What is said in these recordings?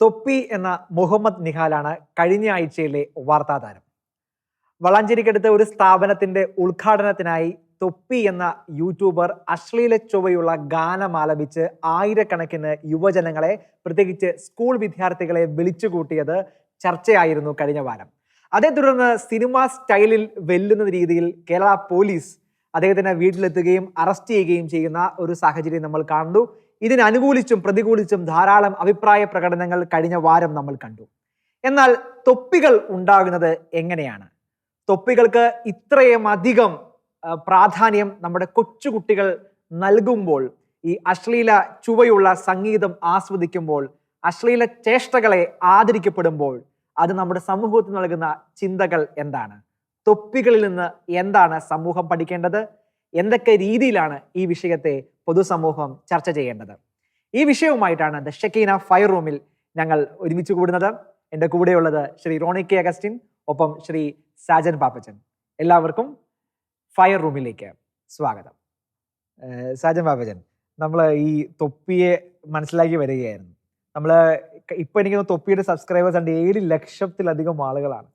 തൊപ്പി എന്ന മുഹമ്മദ് നിഹാലാണ് കഴിഞ്ഞ ആഴ്ചയിലെ വാർത്താ താരം. വളാഞ്ചേരിക്കടുത്ത് ഒരു സ്ഥാപനത്തിന്റെ ഉദ്ഘാടനത്തിനായി തൊപ്പി എന്ന യൂട്യൂബർ അശ്ലീല ചൊവ്വയുള്ള ഗാനം ആലപിച്ച് ആയിരക്കണക്കിന് യുവജനങ്ങളെ, പ്രത്യേകിച്ച് സ്കൂൾ വിദ്യാർത്ഥികളെ വിളിച്ചുകൂട്ടിയത് ചർച്ചയായിരുന്നു കഴിഞ്ഞ വാരം. അതേ തുടർന്ന് സിനിമ സ്റ്റൈലിൽ വെല്ലുന്ന രീതിയിൽ കേരള പോലീസ് അദ്ദേഹത്തിന്റെ വീട്ടിലെത്തുകയും അറസ്റ്റ് ചെയ്യുകയും ചെയ്യുന്ന ഒരു സാഹചര്യം നമ്മൾ കാണുന്നു. ഇതിന് അനുകൂലിച്ചും പ്രതികൂലിച്ചും ധാരാളം അഭിപ്രായ പ്രകടനങ്ങൾ കഴിഞ്ഞ വാരം നമ്മൾ കണ്ടു. എന്നാൽ തൊപ്പികൾ ഉണ്ടാകുന്നത് എങ്ങനെയാണ്? തൊപ്പികൾക്ക് ഇത്രയും അധികം പ്രാധാന്യം നമ്മുടെ കൊച്ചുകുട്ടികൾ നൽകുമ്പോൾ, ഈ അശ്ലീല ചുവയുള്ള സംഗീതം ആസ്വദിക്കുമ്പോൾ, അശ്ലീല ചേഷ്ടകളെ ആദരിക്കപ്പെടുമ്പോൾ അത് നമ്മുടെ സമൂഹത്തിന് നൽകുന്ന ചിന്തകൾ എന്താണ്? തൊപ്പികളിൽ നിന്ന് എന്താണ് സമൂഹം പഠിക്കേണ്ടത്? എന്തൊക്കെ രീതിയിലാണ് ഈ വിഷയത്തെ പൊതുസമൂഹം ചർച്ച ചെയ്യേണ്ടത്? ഈ വിഷയവുമായിട്ടാണ് ദ ഷക്കീന ഫയർ റൂമിൽ ഞങ്ങൾ ഒരുമിച്ച് കൂടുന്നത്. എൻ്റെ കൂടെയുള്ളത് ശ്രീ റോണി കെ അഗസ്റ്റിൻ, ഒപ്പം ശ്രീ സാജൻ പാപ്പച്ചൻ. എല്ലാവർക്കും ഫയർ റൂമിലേക്ക് സ്വാഗതം. സാജൻ പാപ്പച്ചൻ, നമ്മൾ ഈ തൊപ്പിയെ മനസ്സിലാക്കി വരികയായിരുന്നു. നമ്മൾ ഇപ്പൊ എനിക്ക് തൊപ്പിയുടെ സബ്സ്ക്രൈബേഴ്സ് ഉണ്ട് 7 ലക്ഷത്തിലധികം ആളുകളാണ്.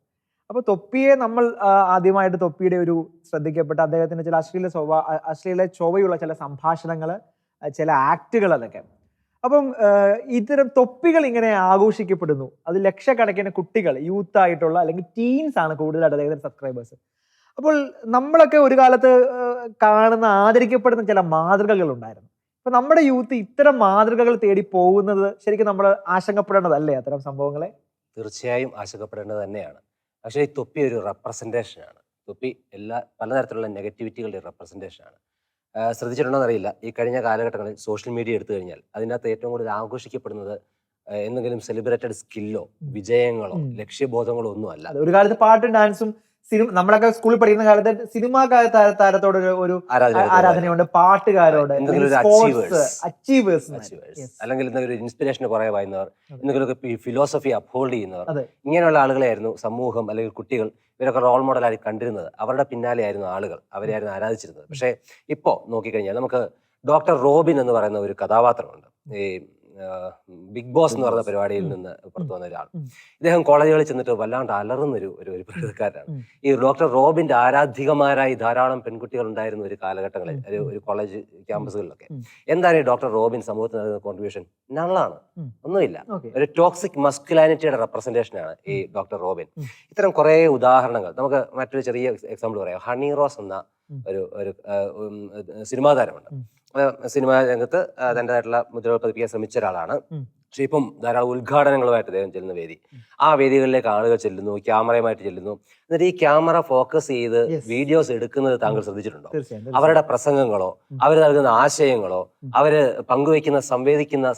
അപ്പൊ തൊപ്പിയെ നമ്മൾ ആദ്യമായിട്ട് തൊപ്പിയുടെ ഒരു ശ്രദ്ധിക്കപ്പെട്ട അദ്ദേഹത്തിന്റെ ചില അശ്ലീല ചൊവ്വയുള്ള ചില സംഭാഷണങ്ങൾ, ചില ആക്ടുകൾ, അതൊക്കെ. അപ്പം ഇത്തരം തൊപ്പികൾ ഇങ്ങനെ ആഘോഷിക്കപ്പെടുന്നു. അത് ലക്ഷക്കണക്കിന് കുട്ടികൾ, യൂത്ത് ആയിട്ടുള്ള അല്ലെങ്കിൽ ടീൻസ് ആണ് കൂടുതലായിട്ട് അദ്ദേഹത്തിന്റെ സബ്സ്ക്രൈബേഴ്സ്. അപ്പോൾ നമ്മളൊക്കെ ഒരു കാലത്ത് കാണുന്ന, ആദരിക്കപ്പെടുന്ന ചില മാതൃകകൾ ഉണ്ടായിരുന്നു. അപ്പൊ നമ്മുടെ യൂത്ത് ഇത്തരം മാതൃകകൾ തേടി പോകുന്നത് ശരിക്കും നമ്മൾ ആശങ്കപ്പെടേണ്ടതല്ലേ അത്തരം സംഭവങ്ങളെ? തീർച്ചയായും ആശങ്കപ്പെടേണ്ടത് തന്നെയാണ്. പക്ഷേ ഈ തൊപ്പി ഒരു റെപ്രസെൻറ്റേഷനാണ്. തൊപ്പി പലതരത്തിലുള്ള നെഗറ്റിവിറ്റികളുടെ റെപ്രസെൻറ്റേഷനാണ്. ശ്രദ്ധിച്ചിട്ടുണ്ടോ എന്നറിയില്ല, ഈ കഴിഞ്ഞ കാലഘട്ടങ്ങളിൽ സോഷ്യൽ മീഡിയ എടുത്തു കഴിഞ്ഞാൽ അതിനകത്ത് ഏറ്റവും കൂടുതൽ ആഘോഷിക്കപ്പെടുന്നത് എന്തെങ്കിലും സെലിബ്രേറ്റഡ് സ്കില്ലോ വിജയങ്ങളോ ലക്ഷ്യബോധങ്ങളോ ഒന്നും അല്ല. ഒരു കാലത്ത് പാട്ടും ഡാൻസും നമ്മളൊക്കെ സ്കൂളിൽ പഠിക്കുന്ന കാലത്ത് സിനിമാ താരത്തോട് ഒരു ആരാധനയുണ്ട്, പാട്ടുകാരോട്, അച്ചീവേഴ്സ്, അല്ലെങ്കിൽ എന്തെങ്കിലും ഒരു ഇൻസ്പിറേഷന് പുറകെ വായുന്നവർ, എന്തെങ്കിലുമൊക്കെ ഫിലോസഫി അപ്ഹോൾഡ് ചെയ്യുന്നവർ, ഇങ്ങനെയുള്ള ആളുകളെയായിരുന്നു സമൂഹം അല്ലെങ്കിൽ കുട്ടികൾ ഇവരൊക്കെ റോൾ മോഡലായി കണ്ടിരുന്നത്. അവരുടെ പിന്നാലെ ആയിരുന്നു ആളുകൾ, അവരെയായിരുന്നു ആരാധിച്ചിരുന്നത്. പക്ഷേ ഇപ്പോൾ നോക്കിക്കഴിഞ്ഞാൽ നമുക്ക് ഡോക്ടർ റോബിൻ എന്ന് പറയുന്ന ഒരു കഥാപാത്രമുണ്ട്. ഈ ബിഗ് ബോസ് എന്ന് പറയുന്ന പരിപാടിയിൽ നിന്ന് പുറത്തു വന്ന ഒരാൾ. ഇദ്ദേഹം കോളേജുകളിൽ ചെന്നിട്ട് വല്ലാണ്ട് അലറുന്നൊരു ഒരു പ്രകൃതക്കാരനാണ്. ഈ ഡോക്ടർ റോബിന്റെ ആരാധികമാരായി ധാരാളം പെൺകുട്ടികൾ ഉണ്ടായിരുന്ന ഒരു കാലഘട്ടങ്ങളിൽ, ഒരു കോളേജ് ക്യാമ്പസുകളിലൊക്കെ. എന്താണ് ഈ ഡോക്ടർ റോബിൻ സമൂഹത്തിന് നൽകുന്ന കോൺട്രിബ്യൂഷൻ? നള്ളാണ്, ഒന്നുമില്ല. ഒരു ടോക്സിക് മസ്കുലാനിറ്റിയുടെ റെപ്രസെന്റേഷനാണ് ഈ ഡോക്ടർ റോബിൻ. ഇത്തരം കുറെ ഉദാഹരണങ്ങൾ നമുക്ക് മറ്റൊരു ചെറിയ എക്സാമ്പിൾ പറയാം. ഹണി റോസ് എന്ന ഒരു സിനിമാ താരമുണ്ട്. സിനിമാ രംഗത്ത് തൻ്റെതായിട്ടുള്ള മുദ്രകൾ പതിപ്പിക്കാൻ ശ്രമിച്ച ഒരാളാണ്. പക്ഷെ ഇപ്പം ധാരാളം ഉദ്ഘാടനങ്ങളുമായിട്ട് അദ്ദേഹം ചെല്ലുന്ന വേദി, ആ വേദികളിലേക്ക് ആളുകൾ ചെല്ലുന്നു, ക്യാമറയുമായിട്ട് ചെല്ലുന്നു. എന്നിട്ട് ഈ ക്യാമറ ഫോക്കസ് ചെയ്ത് വീഡിയോസ് എടുക്കുന്നത് താങ്കൾ ശ്രദ്ധിച്ചിട്ടുണ്ടോ? അവരുടെ പ്രസംഗങ്ങളോ അവർ നൽകുന്ന ആശയങ്ങളോ അവര് പങ്കുവെക്കുന്ന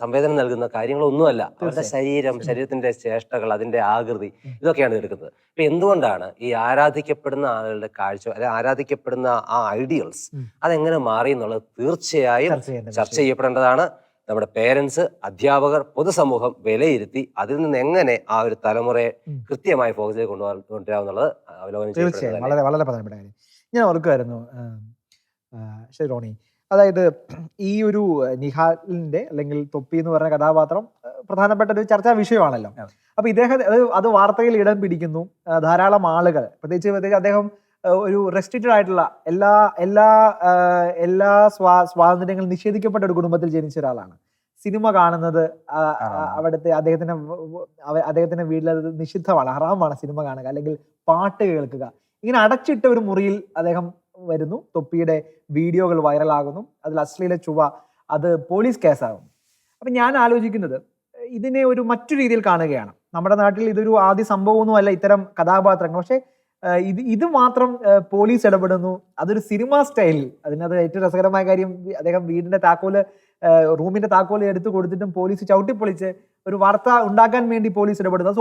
സംവേദനം നൽകുന്ന കാര്യങ്ങളോ ഒന്നുമല്ല. അവരുടെ ശരീരത്തിന്റെ ചേഷ്ടകൾ, അതിന്റെ ആകൃതി, ഇതൊക്കെയാണ് എടുക്കുന്നത്. അപ്പൊ എന്തുകൊണ്ടാണ് ഈ ആരാധിക്കപ്പെടുന്ന ആളുകളുടെ കാഴ്ച, അല്ലെങ്കിൽ ആരാധിക്കപ്പെടുന്ന ആ ഐഡിയൽസ് അതെങ്ങനെ മാറി എന്നുള്ളത് തീർച്ചയായും ചർച്ച ചെയ്യപ്പെടേണ്ടതാണ്. നമ്മുടെ പേരൻസ്, അധ്യാപകർ, പൊതുസമൂഹം വിലയിരുത്തി അതിൽ നിന്ന് എങ്ങനെ ആ ഒരു തലമുറയെ കൃത്യമായി ഫോക്കസിൽ കൊണ്ടുവരാമെന്നുള്ളത് അവലോകനം തീർച്ചയായും വളരെ വളരെ പ്രധാനപ്പെട്ട കാര്യം. ഞാൻ ഓർക്കുമായിരുന്നു ശരി റോണി, അതായത് ഈ ഒരു നിഹാലിന്റെ അല്ലെങ്കിൽ തൊപ്പി എന്ന് പറഞ്ഞ കഥാപാത്രം പ്രധാനപ്പെട്ട ഒരു ചർച്ചാ വിഷയമാണല്ലോ. അപ്പൊ ഇദ്ദേഹം അത് വാർത്തയിൽ ഇടം പിടിക്കുന്നു. ധാരാളം ആളുകൾ, പ്രത്യേകിച്ച് അദ്ദേഹം ഒരു റെസ്ട്രിക്റ്റഡ് ആയിട്ടുള്ള എല്ലാ സ്വാതന്ത്ര്യങ്ങളും നിഷേധിക്കപ്പെട്ട ഒരു കുടുംബത്തിൽ ജനിച്ച ഒരാളാണ്. സിനിമ കാണുന്നത് അദ്ദേഹത്തിന്റെ വീട്ടിൽ അത് നിഷിദ്ധമാണ്, ഹറാമാണ് സിനിമ കാണുക അല്ലെങ്കിൽ പാട്ട് കേൾക്കുക. ഇങ്ങനെ അടച്ചിട്ട ഒരു മുറിയിൽ അദ്ദേഹം വരുന്നു. തൊപ്പിയുടെ വീഡിയോകൾ വൈറലാകുന്നു. അതിൽ അശ്ലീല ചുവ, അത് പോലീസ് കേസാകും. അപ്പൊ ഞാൻ ആലോചിക്കുന്നത് ഇതിനെ ഒരു മറ്റു രീതിയിൽ കാണുകയാണ്. നമ്മുടെ നാട്ടിൽ ഇതൊരു ആദ്യ സംഭവമൊന്നും അല്ല ഇത്തരം കഥാപാത്രങ്ങൾ. പക്ഷെ ഇത് മാത്രം പോലീസ് ഇടപെടുന്നു. അതൊരു സിനിമ സ്റ്റൈലിൽ. അതിനകത്ത് ഏറ്റവും രസകരമായ കാര്യം, അദ്ദേഹം വീടിന്റെ റൂമിന്റെ താക്കോല് എടുത്തു കൊടുത്തിട്ടും പോലീസ് ചവിട്ടിപ്പൊളിച്ച് ഒരു വാർത്ത ഉണ്ടാക്കാൻ വേണ്ടി പോലീസ് ഇടപെടുന്നത്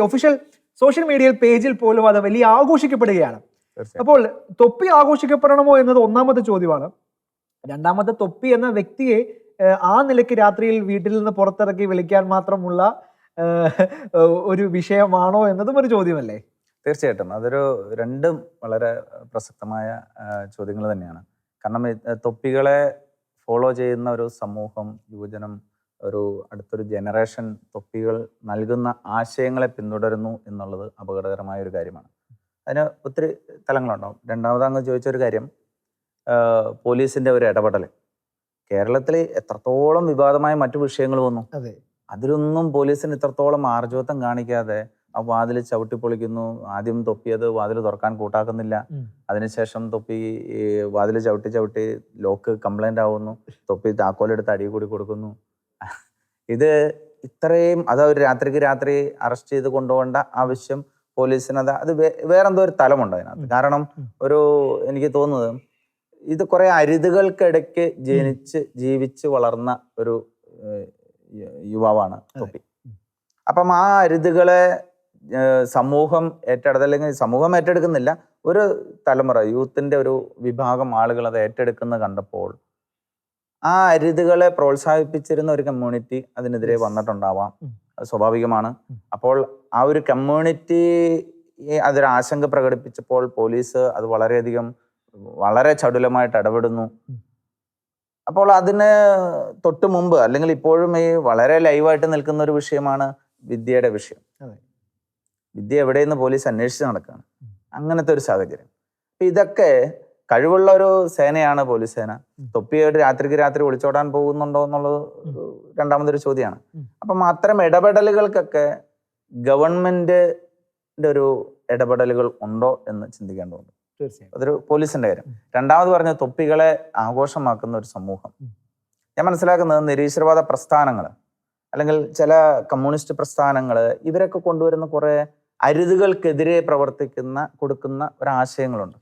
ഒഫീഷ്യൽ സോഷ്യൽ മീഡിയ പേജിൽ പോലും അത് വലിയ ആഘോഷിക്കപ്പെടുകയാണ്. അപ്പോൾ തൊപ്പി ആഘോഷിക്കപ്പെടണമോ എന്നത് ഒന്നാമത്തെ ചോദ്യമാണ്. രണ്ടാമത്തെ, തൊപ്പി എന്ന വ്യക്തിയെ ആ നിലയ്ക്ക് രാത്രിയിൽ വീട്ടിൽ നിന്ന് പുറത്തിറക്കി വിളിക്കാൻ മാത്രമുള്ള ഒരു വിഷയമാണോ എന്നതും ഒരു ചോദ്യമല്ലേ? തീർച്ചയായിട്ടും രണ്ടും വളരെ പ്രസക്തമായ ചോദ്യങ്ങൾ തന്നെയാണ്. കാരണം തൊപ്പികളെ ഫോളോ ചെയ്യുന്ന ഒരു സമൂഹം, യുവജനം ഒരു അടുത്തൊരു ജനറേഷൻ തൊപ്പികൾ നൽകുന്ന ആശയങ്ങളെ പിന്തുടരുന്നു എന്നുള്ളത് അപകടകരമായ ഒരു കാര്യമാണ്. അതിന് ഒത്തിരി തലങ്ങളുണ്ടാവും. രണ്ടാമത് അങ്ങ് ചോദിച്ചൊരു കാര്യം, പോലീസിൻ്റെ ഒരു ഇടപെടൽ. കേരളത്തിൽ എത്രത്തോളം വിവാദമായ മറ്റു വിഷയങ്ങൾ വന്നു, അതിലൊന്നും പോലീസിന് ഇത്രത്തോളം ആർജവത്വം കാണിക്കാതെ ആ വാതിൽ ചവിട്ടിപ്പൊളിക്കുന്നു. ആദ്യം തൊപ്പിയത് വാതിൽ തുറക്കാൻ കൂട്ടാക്കുന്നില്ല, അതിനുശേഷം തൊപ്പി വാതിൽ ചവിട്ടി ലോക്ക് കംപ്ലൈന്റ് ആവുന്നു, തൊപ്പി താക്കോലെടുത്ത് അടി കൂടി കൊടുക്കുന്നു. ഇത് ഇത്രയും അത് ഒരു രാത്രി അറസ്റ്റ് ചെയ്ത് കൊണ്ടുപോകേണ്ട ആവശ്യം പോലീസിന് അത് വേറെന്തോ ഒരു തലമുണ്ട് അതിനകത്ത്. കാരണം എനിക്ക് തോന്നുന്നത് ഇത് കുറെ അരുതുകൾക്കിടയ്ക്ക് ജീവിച്ച് വളർന്ന ഒരു യുവാവാണ് തൊപ്പി. അപ്പം ആ അരുതുകളെ സമൂഹം അല്ലെങ്കിൽ സമൂഹം ഏറ്റെടുക്കുന്നില്ല, ഒരു തലമുറ യൂത്തിന്റെ ഒരു വിഭാഗം ആളുകൾ അത് ഏറ്റെടുക്കുന്നത് കണ്ടപ്പോൾ ആ അരുതുകളെ പ്രോത്സാഹിപ്പിച്ചിരുന്ന ഒരു കമ്മ്യൂണിറ്റി അതിനെതിരെ വന്നിട്ടുണ്ടാവാം. അത് സ്വാഭാവികമാണ്. അപ്പോൾ ആ ഒരു കമ്മ്യൂണിറ്റി അതൊരു ആശങ്ക പ്രകടിപ്പിച്ചപ്പോൾ പോലീസ് അത് വളരെ ചടുലമായിട്ട് ഇടപെടുന്നു. അപ്പോൾ അതിന് തൊട്ട് മുമ്പ് അല്ലെങ്കിൽ ഇപ്പോഴും ഈ വളരെ ലൈവായിട്ട് നിൽക്കുന്ന ഒരു വിഷയമാണ് വിദ്യയുടെ വിഷയം. വിദ്യ എവിടെയെന്ന് പോലീസ് അന്വേഷിച്ച് നടക്കുകയാണ്. അങ്ങനത്തെ ഒരു സാഹചര്യം. ഇതൊക്കെ കഴിവുള്ള ഒരു സേനയാണ് പോലീസ് സേന. തൊപ്പിയോട് രാത്രി ഒളിച്ചോടാൻ പോകുന്നുണ്ടോ എന്നുള്ളത് രണ്ടാമതൊരു ചോദ്യമാണ്. അപ്പം അത്തരം ഇടപെടലുകൾക്കൊക്കെ ഗവൺമെന്റിന്റെ ഒരു ഇടപെടലുകൾ ഉണ്ടോ എന്ന് ചിന്തിക്കേണ്ടതുണ്ട്. തീർച്ചയായും അതൊരു പോലീസിന്റെ കാര്യം. രണ്ടാമത് പറഞ്ഞ തൊപ്പികളെ ആഘോഷമാക്കുന്ന ഒരു സമൂഹം. ഞാൻ മനസ്സിലാക്കുന്നത് നിരീശ്വരവാദ പ്രസ്ഥാനങ്ങൾ അല്ലെങ്കിൽ ചില കമ്മ്യൂണിസ്റ്റ് പ്രസ്ഥാനങ്ങൾ ഇവരൊക്കെ കൊണ്ടുവരുന്ന കുറെ അരുതുകൾക്കെതിരെ കൊടുക്കുന്ന ഒരു ആശയങ്ങളുണ്ട്.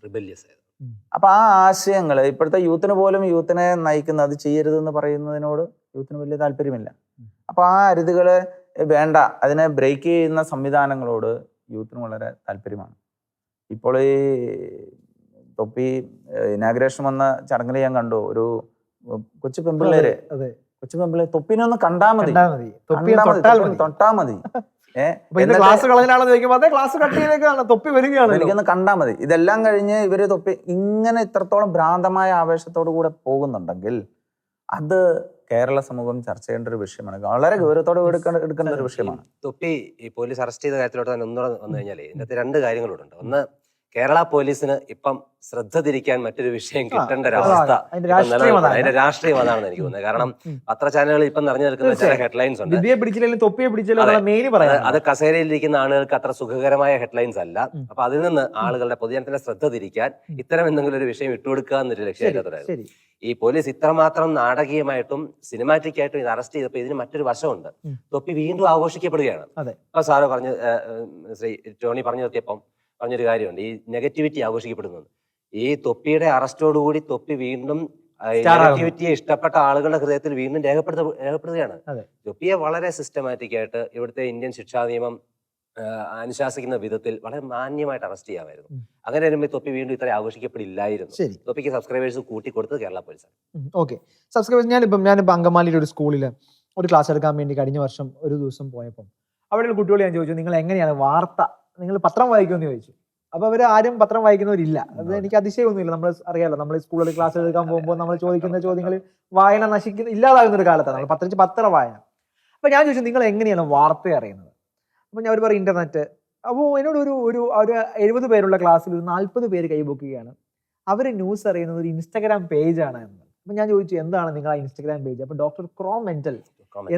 അപ്പൊ ആ ആശയങ്ങൾ ഇപ്പോഴത്തെ യൂത്തിനെ നയിക്കുന്ന അത് ചെയ്യരുതെന്ന് പറയുന്നതിനോട് യൂത്തിന് വലിയ താല്പര്യമില്ല. അപ്പൊ ആ അരുതുകളെ വേണ്ട, അതിനെ ബ്രേക്ക് ചെയ്യുന്ന സംവിധാനങ്ങളോട് യൂത്തിന് വളരെ താല്പര്യമാണ്. ഇപ്പോൾ ഈ തൊപ്പി ഇനാഗ്രേഷൻ വന്ന ചടങ്ങിൽ ഞാൻ കണ്ടു, ഒരു കൊച്ചു പെൺപിള്ളേര് തൊപ്പിനെ ഒന്ന് കണ്ടാ മതി, തൊട്ടാ മതി. എനിക്കൊന്ന് കണ്ടാ മതി. ഇതെല്ലാം കഴിഞ്ഞ് ഇവര് തൊപ്പി ഇങ്ങനെ ഇത്രത്തോളം ഭ്രാന്തമായ ആവേശത്തോടു കൂടെ പോകുന്നുണ്ടെങ്കിൽ അത് കേരള സമൂഹം ചർച്ച ചെയ്യേണ്ട ഒരു വിഷയമാണ്. വളരെ ഗൗരവത്തോടെ എടുക്കേണ്ട ഒരു വിഷയമാണ്. തൊപ്പി ഈ പോലീസ് അറസ്റ്റ് ചെയ്ത കാര്യത്തിലോട്ട് തന്നെ ഒന്നുകൂടെ വന്നു കഴിഞ്ഞാൽ ഇതിനകത്ത് രണ്ട് കാര്യങ്ങളുണ്ട്. ഒന്ന്, കേരള പോലീസിന് ഇപ്പം ശ്രദ്ധ തിരിക്കാൻ മറ്റൊരു വിഷയം കിട്ടേണ്ട ഒരു അവസ്ഥ, അതിന്റെ രാഷ്ട്രീയം അതാണെന്ന് എനിക്ക് തോന്നുന്നത്. കാരണം പത്ര ചാനലുകളിൽ ഇപ്പം നിറഞ്ഞു നിൽക്കുന്ന ചില ഹെഡ്ലൈൻസ് ഉണ്ട്. അത് കസേരയിലിരിക്കുന്ന ആളുകൾക്ക് അത്ര സുഖകരമായ ഹെഡ്ലൈൻസ് അല്ല. അപ്പൊ അതിൽ നിന്ന് ആളുകളുടെ പൊതുജനത്തിന്റെ ശ്രദ്ധ തിരിക്കാൻ ഇത്തരം എന്തെങ്കിലും ഒരു വിഷയം ഇട്ടുകൊടുക്കുക എന്നൊരു ലക്ഷ്യമില്ലാത്തവരായിരുന്നു. ഈ പോലീസ് ഇത്രമാത്രം നാടകീയമായിട്ടും സിനിമാറ്റിക് ആയിട്ടും ഇത് അറസ്റ്റ് ചെയ്തപ്പോൾ ഇതിന് മറ്റൊരു വശമുണ്ട്. തൊപ്പി വീണ്ടും ആഘോഷിക്കപ്പെടുകയാണ്. അപ്പൊ സാറ് ശ്രീ ടോണി പറഞ്ഞു നിർത്തിയപ്പം പറഞ്ഞൊരു കാര്യമുണ്ട്, ഈ നെഗറ്റിവിറ്റി ആഘോഷിക്കപ്പെടുന്നത്. ഈ തൊപ്പിയുടെ അറസ്റ്റോടുകൂടി തൊപ്പി വീണ്ടും നെഗറ്റിവിറ്റിയെ ഇഷ്ടപ്പെട്ട ആളുകളുടെ ഹൃദയത്തിൽ വീണ്ടും രേഖപ്പെടുത്തുകയാണ്. തൊപ്പിയെ വളരെ സിസ്റ്റമാറ്റിക് ആയിട്ട് ഇവിടുത്തെ ഇന്ത്യൻ ശിക്ഷാ നിയമം അനുശാസിക്കുന്ന വിധത്തിൽ വളരെ മാന്യമായിട്ട് അറസ്റ്റ് ചെയ്യാമായിരുന്നു. അങ്ങനെ വരുമ്പോൾ തൊപ്പി വീണ്ടും ഇത്ര ആഘോഷിക്കപ്പെടില്ലായിരുന്നു. തൊപ്പിക്ക് സബ്സ്ക്രൈബേഴ്സ് കൂട്ടിക്കൊടുത്തത് കേരള പോലീസാണ്. ഓക്കെ, സബ്സ്ക്രൈബേഴ്സ് ഞാനിപ്പോൾ അങ്കമാലിയുടെ ഒരു സ്കൂളിൽ ഒരു ക്ലാസ് എടുക്കാൻ വേണ്ടി കഴിഞ്ഞ വർഷം ഒരു ദിവസം പോയപ്പോൾ അവിടെയുള്ള കുട്ടികളെ ഞാൻ ചോദിച്ചു, നിങ്ങൾ എങ്ങനെയാണ് വാർത്ത, നിങ്ങൾ പത്രം വായിക്കുമെന്ന് ചോദിച്ചു. അപ്പൊ അവർ ആരും പത്രം വായിക്കുന്നവരില്ല. അത് എനിക്ക് അതിശയമൊന്നുമില്ല. നമ്മൾ അറിയാലോ, നമ്മൾ സ്കൂളിൽ ക്ലാസ് എടുക്കാൻ പോകുമ്പോൾ നമ്മൾ ചോദിക്കുന്ന ചോദ്യങ്ങൾ വായന ഇല്ലാതാകുന്ന ഒരു കാലത്താണ് നമ്മൾ പത്രം വായന. അപ്പൊ ഞാൻ ചോദിച്ചു, നിങ്ങൾ എങ്ങനെയാണ് വാർത്ത അറിയുന്നത്? അപ്പൊ ഞാൻ പറയും ഇന്റർനെറ്റ്. അപ്പോൾ എന്നോട് ഒരു 70 പേരുള്ള ക്ലാസ്സിൽ ഒരു 40 പേര് കൈബോക്കുകയാണ്. അവർ ന്യൂസ് അറിയുന്നത് ഒരു ഇൻസ്റ്റാഗ്രാം പേജാണ് എന്ന്. അപ്പൊ ഞാൻ ചോദിച്ചു, എന്താണ് നിങ്ങൾ ആ ഇൻസ്റ്റാഗ്രാം പേജ്? അപ്പൊ ഡോക്ടർ ക്രോം മെന്റൽ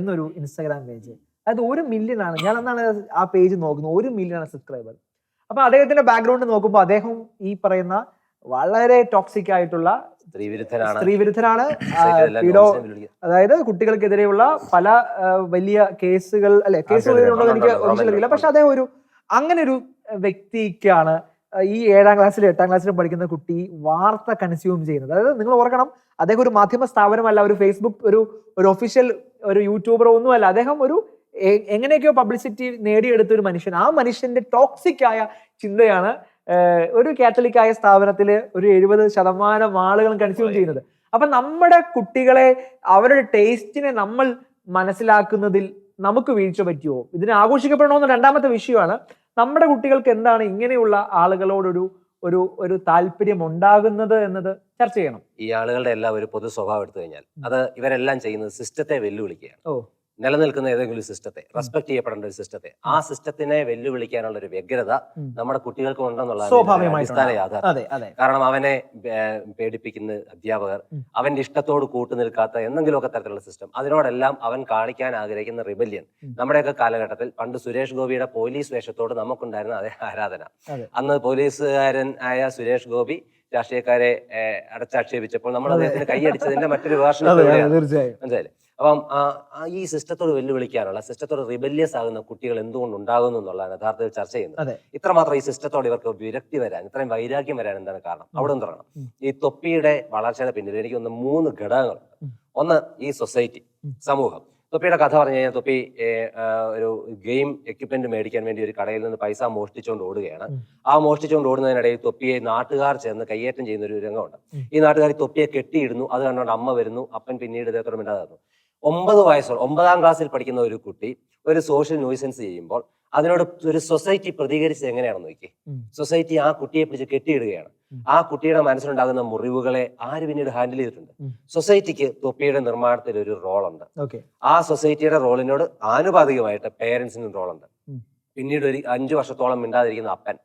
എന്നൊരു ഇൻസ്റ്റാഗ്രാം പേജ്, അത് 1 മില്യൺ ആണ്. ഞാൻ എന്നാണ് ആ പേജ് നോക്കുന്നത്, 1 മില്യൺ ആണ് സബ്സ്ക്രൈബർ. അപ്പൊ അദ്ദേഹത്തിന്റെ ബാക്ക്ഗ്രൗണ്ട് നോക്കുമ്പോൾ അദ്ദേഹം ഈ പറയുന്ന വളരെ ടോക്സിക് ആയിട്ടുള്ള സ്ത്രീവിരുദ്ധനാണ്. അതായത് കുട്ടികൾക്കെതിരെയുള്ള പല വലിയ കേസുകൾ കേസുകളുണ്ടോ എനിക്ക് ഒരിക്കലറിയില്ല. പക്ഷെ അദ്ദേഹം അങ്ങനെ ഒരു വ്യക്തിക്കാണ് ഈ 7ാം ക്ലാസ്സിലും 8ാം ക്ലാസ്സിലും പഠിക്കുന്ന കുട്ടി വാർത്ത കൺസ്യൂം ചെയ്യുന്നത്. അതായത് നിങ്ങൾ ഓർക്കണം, അദ്ദേഹം ഒരു മാധ്യമ സ്ഥാപനമല്ല, ഒരു ഫേസ്ബുക്ക് ഒരു ഒഫീഷ്യൽ ഒരു യൂട്യൂബറോ ഒന്നുമല്ല. അദ്ദേഹം എങ്ങനെയൊക്കെയോ പബ്ലിസിറ്റി നേടിയെടുത്ത ഒരു മനുഷ്യൻ. ആ മനുഷ്യന്റെ ടോക്സിക് ആയ ചിന്തയാണ് ഒരു കാത്തലിക്കായ സ്ഥാപനത്തില് ഒരു 70% ആളുകളും കൺസ്യൂം ചെയ്യുന്നത്. അപ്പൊ നമ്മുടെ കുട്ടികളെ അവരുടെ ടേസ്റ്റിനെ നമ്മൾ മനസ്സിലാക്കുന്നതിൽ നമുക്ക് വീഴ്ച പറ്റുമോ? ഇതിനെ ആഘോഷിക്കപ്പെടണമെന്ന് രണ്ടാമത്തെ വിഷയമാണ്. നമ്മുടെ കുട്ടികൾക്ക് എന്താണ് ഇങ്ങനെയുള്ള ആളുകളോടൊരു ഒരു താല്പര്യം ഉണ്ടാകുന്നത് എന്നത് ചർച്ച ചെയ്യണം. ഈ ആളുകളുടെ എല്ലാം ഒരു പൊതു സ്വഭാവം എടുത്തു കഴിഞ്ഞാൽ അത് ഇവരെല്ലാം ചെയ്യുന്നത് സിസ്റ്റത്തെ വെല്ലുവിളിക്കുകയാണ്. നിലനിൽക്കുന്ന ഏതെങ്കിലും ഒരു സിസ്റ്റത്തെ, റെസ്പെക്ട് ചെയ്യപ്പെടേണ്ട ഒരു സിസ്റ്റത്തെ, ആ സിസ്റ്റത്തിനെ വെല്ലുവിളിക്കാനുള്ള ഒരു വ്യഗ്രത നമ്മുടെ കുട്ടികൾക്ക് ഉണ്ടെന്നുള്ള അടിസ്ഥാന യാഥാർത്ഥ്യം. കാരണം അവനെ പേടിപ്പിക്കുന്ന അധ്യാപകർ, അവന്റെ ഇഷ്ടത്തോട് കൂട്ടുനിൽക്കാത്ത എന്തെങ്കിലുമൊക്കെ തരത്തിലുള്ള സിസ്റ്റം, അതിനോടെല്ലാം അവൻ കാണിക്കാൻ ആഗ്രഹിക്കുന്ന റിബല്യൻ. നമ്മുടെയൊക്കെ കാലഘട്ടത്തിൽ പണ്ട് സുരേഷ് ഗോപിയുടെ പോലീസ് വേഷത്തോട് നമുക്കുണ്ടായിരുന്ന അതേ ആരാധന. അന്ന് പോലീസുകാരൻ ആയ സുരേഷ് ഗോപി രാഷ്ട്രീയക്കാരെ അടച്ചാക്ഷേപിച്ചപ്പോൾ നമ്മൾ അദ്ദേഹത്തിന് കൈയടിച്ചതിന്റെ മറ്റൊരു വേർഷൻ മനസ്സിലായില്ലേ? അപ്പം ഈ സിസ്റ്റത്തോട് വെല്ലുവിളിക്കാനുള്ള, സിസ്റ്റത്തോട് റിബല്യസ് ആകുന്ന കുട്ടികൾ എന്തുകൊണ്ട് ഉണ്ടാകുന്നു എന്നുള്ളതാണ് യഥാർത്ഥത്തിൽ ചർച്ച ചെയ്യുന്നത്. ഇത്രമാത്രം ഈ സിസ്റ്റത്തോട് ഇവർക്ക് വിരക്തി വരാൻ, ഇത്രയും വൈരാഗ്യം വരാൻ എന്താണ് കാരണം? അവിടെ നിന്ന് തുടങ്ങണം. ഈ തൊപ്പിയുടെ വളർച്ചയുടെ പിന്നിൽ എനിക്ക് തോന്നുന്നു 3 ഘടകങ്ങളുണ്ട്. ഒന്ന്, ഈ സൊസൈറ്റി, സമൂഹം. തൊപ്പിയുടെ കഥ പറഞ്ഞു കഴിഞ്ഞാൽ, തൊപ്പി ഒരു ഗെയിം എക്യുപ്മെന്റ് മേടിക്കാൻ വേണ്ടി ഒരു കടയിൽ നിന്ന് പൈസ മോഷ്ടിച്ചുകൊണ്ട് ഓടുകയാണ്. ആ മോഷ്ടിച്ചുകൊണ്ട് ഓടുന്നതിനിടയിൽ തൊപ്പിയെ നാട്ടുകാർ ചേർന്ന് കയ്യേറ്റം ചെയ്യുന്ന ഒരു രംഗമുണ്ട്. ഈ നാട്ടുകാർ തൊപ്പിയെ കെട്ടിയിടുന്നു. അത് കണ്ടുകൊണ്ട് അമ്മ വരുന്നു. അപ്പൻ പിന്നീട് ഇദ്ദേഹത്തോട് മിണ്ടാതാകുന്നു. 9 വയസ്സുള്ള 9ാം ക്ലാസ്സിൽ പഠിക്കുന്ന ഒരു കുട്ടി ഒരു സോഷ്യൽ ന്യൂസൻസ് ചെയ്യുമ്പോൾ അതിനോട് ഒരു സൊസൈറ്റി പ്രതികരിച്ചത് എങ്ങനെയാണെന്ന് നോക്കി. സൊസൈറ്റി ആ കുട്ടിയെ പിടിച്ച് കെട്ടിയിടുകയാണ്. ആ കുട്ടിയുടെ മനസ്സിലുണ്ടാകുന്ന മുറിവുകളെ ആര് പിന്നീട് ഹാൻഡിൽ ചെയ്തിട്ടുണ്ട്? സൊസൈറ്റിക്ക് തൊപ്പിയുടെ നിർമ്മാണത്തിൽ ഒരു റോളുണ്ട്. ആ സൊസൈറ്റിയുടെ റോളിനോട് ആനുപാതികമായിട്ട് പേരൻസിനും റോളുണ്ട്. പിന്നീട് ഒരു 5 വർഷത്തോളം മിണ്ടാതിരിക്കുന്ന അപ്പൻ,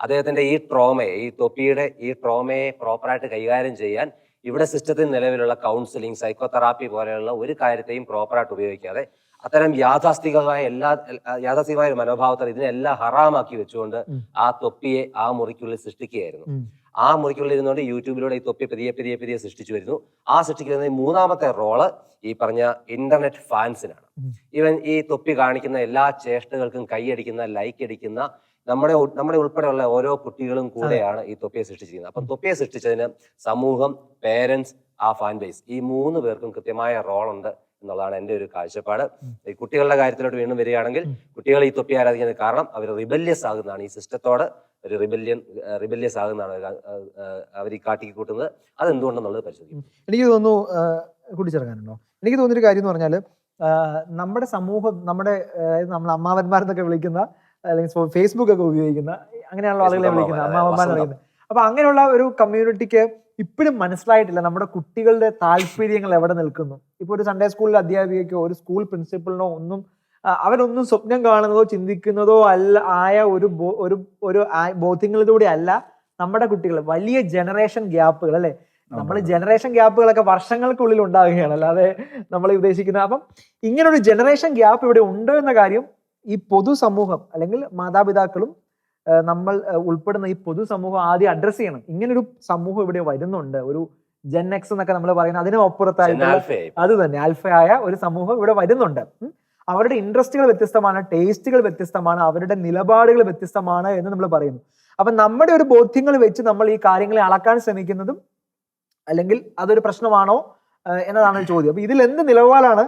അദ്ദേഹത്തിന്റെ ഈ ട്രോമയെ, ഈ തൊപ്പിയുടെ ഈ ട്രോമയെ പ്രോപ്പറായിട്ട് കൈകാര്യം ചെയ്യാൻ ഇവിടെ സിസ്റ്റത്തിൽ നിലവിലുള്ള കൗൺസിലിംഗ്, സൈക്കോതെറാപ്പി പോലെയുള്ള ഒരു കാര്യത്തെയും പ്രോപ്പറായിട്ട് ഉപയോഗിക്കാതെ അത്തരം യാഥാസ്ഥികമായ ഒരു മനോഭാവത്തിൽ ഇതിനെല്ലാം ഹറാമാക്കി വെച്ചുകൊണ്ട് ആ തൊപ്പിയെ ആ മുറിക്കുള്ളിൽ സൃഷ്ടിക്കുകയായിരുന്നു. ആ മുറിക്കുള്ളിൽ ഇരുന്നുകൊണ്ട് യൂട്യൂബിലൂടെ ഈ തൊപ്പി പതിയെ സൃഷ്ടിച്ചു വരുന്നു. ആ സൃഷ്ടിക്കുന്ന 3ാമത്തെ റോള് ഈ പറഞ്ഞ ഇന്റർനെറ്റ് ഫാൻസിനാണ്. ഇവൻ ഈ തൊപ്പി കാണിക്കുന്ന എല്ലാ ചേഷ്ടകൾക്കും കൈയടിക്കുന്ന, ലൈക്ക് അടിക്കുന്ന നമ്മുടെ ഉൾപ്പെടെയുള്ള ഓരോ കുട്ടികളും കൂടെയാണ് ഈ തൊപ്പിയെ സൃഷ്ടിച്ചിരിക്കുന്നത്. അപ്പം തൊപ്പിയെ സൃഷ്ടിച്ചതിന് സമൂഹം, പേരൻസ്, ആ ഫാൻ ബേസ്, ഈ 3 പേർക്കും കൃത്യമായ റോളുണ്ട് എന്നുള്ളതാണ് എൻ്റെ ഒരു കാഴ്ചപ്പാട്. ഈ കുട്ടികളുടെ കാര്യത്തിലോട്ട് വീണ്ടും വരികയാണെങ്കിൽ, കുട്ടികൾ ഈ തൊപ്പി ആരാധിക്കുന്നത് കാരണം അവർ റിബല്യസ് ആകുന്നതാണ്. ഈ സിസ്റ്റത്തോട് ഒരു റിബല്യസ് ആകുന്നതാണ് അവർ ഈ കാട്ടിക്ക് കൂട്ടുന്നത്. അതെന്തുകൊണ്ടെന്നുള്ളത് പരിശോധിക്കും. എനിക്ക് തോന്നുന്നു കൂട്ടിച്ചേർക്കാനുണ്ടോ? എനിക്ക് തോന്നിയൊരു കാര്യം എന്ന് പറഞ്ഞാൽ, നമ്മുടെ സമൂഹം, നമ്മൾ അമ്മാവന്മാരെന്നൊക്കെ വിളിക്കുന്ന, അല്ലെങ്കിൽ ഫേസ്ബുക്ക് ഒക്കെ ഉപയോഗിക്കുന്ന, അങ്ങനെയുള്ള ആളുകളെ വിളിക്കുന്ന അമ്മാവന്മാരെന്ന് പറയുന്നത്. അപ്പൊ അങ്ങനെയുള്ള ഒരു കമ്മ്യൂണിറ്റിക്ക് ഇപ്പോഴും മനസ്സിലായിട്ടില്ല നമ്മുടെ കുട്ടികളുടെ താല്പര്യങ്ങൾ എവിടെ നിൽക്കുന്നു. ഇപ്പൊ ഒരു സൺഡേ സ്കൂളിലെ അധ്യാപികയ്ക്കോ ഒരു സ്കൂൾ പ്രിൻസിപ്പളിനോ ഒന്നും അവരൊന്നും സ്വപ്നം കാണുന്നതോ ചിന്തിക്കുന്നതോ അല്ല ആയ ഒരു ബോധ്യങ്ങളിലൂടെ അല്ല നമ്മുടെ കുട്ടികൾ. വലിയ ജനറേഷൻ ഗ്യാപ്പുകൾ, അല്ലെ? നമ്മൾ ജനറേഷൻ ഗ്യാപ്പുകളൊക്കെ വർഷങ്ങൾക്കുള്ളിൽ ഉണ്ടാകുകയാണ്, അല്ലാതെ നമ്മൾ ഉദ്ദേശിക്കുന്നത്. അപ്പം ഇങ്ങനൊരു ജനറേഷൻ ഗ്യാപ്പ് ഇവിടെ ഉണ്ട് എന്ന കാര്യം ഈ പൊതുസമൂഹം, അല്ലെങ്കിൽ മാതാപിതാക്കളും നമ്മൾ ഉൾപ്പെടുന്ന ഈ പൊതുസമൂഹം ആദ്യം അഡ്രസ് ചെയ്യണം. ഇങ്ങനൊരു സമൂഹം ഇവിടെ വരുന്നുണ്ട്, ഒരു ജെൻ എക്സ് എന്നൊക്കെ നമ്മൾ പറയുന്നത്, അതിനും അപ്പുറത്തായിട്ടുള്ള അത് തന്നെ ആൽഫയായ ഒരു സമൂഹം ഇവിടെ വരുന്നുണ്ട്. അവരുടെ ഇൻട്രസ്റ്റുകൾ വ്യത്യസ്തമാണ്, ടേസ്റ്റുകൾ വ്യത്യസ്തമാണ്, അവരുടെ നിലപാടുകൾ വ്യത്യസ്തമാണ് എന്ന് നമ്മൾ പറയുന്നു. അപ്പൊ നമ്മുടെ ഒരു ബോധ്യങ്ങൾ വെച്ച് നമ്മൾ ഈ കാര്യങ്ങളെ അളക്കാൻ ശ്രമിക്കുന്നതും അല്ലെങ്കിൽ അതൊരു പ്രശ്നമാണോ എന്നതാണ് ചോദ്യം. അപ്പൊ ഇതിൽ എന്ത് നിലപാടാണ്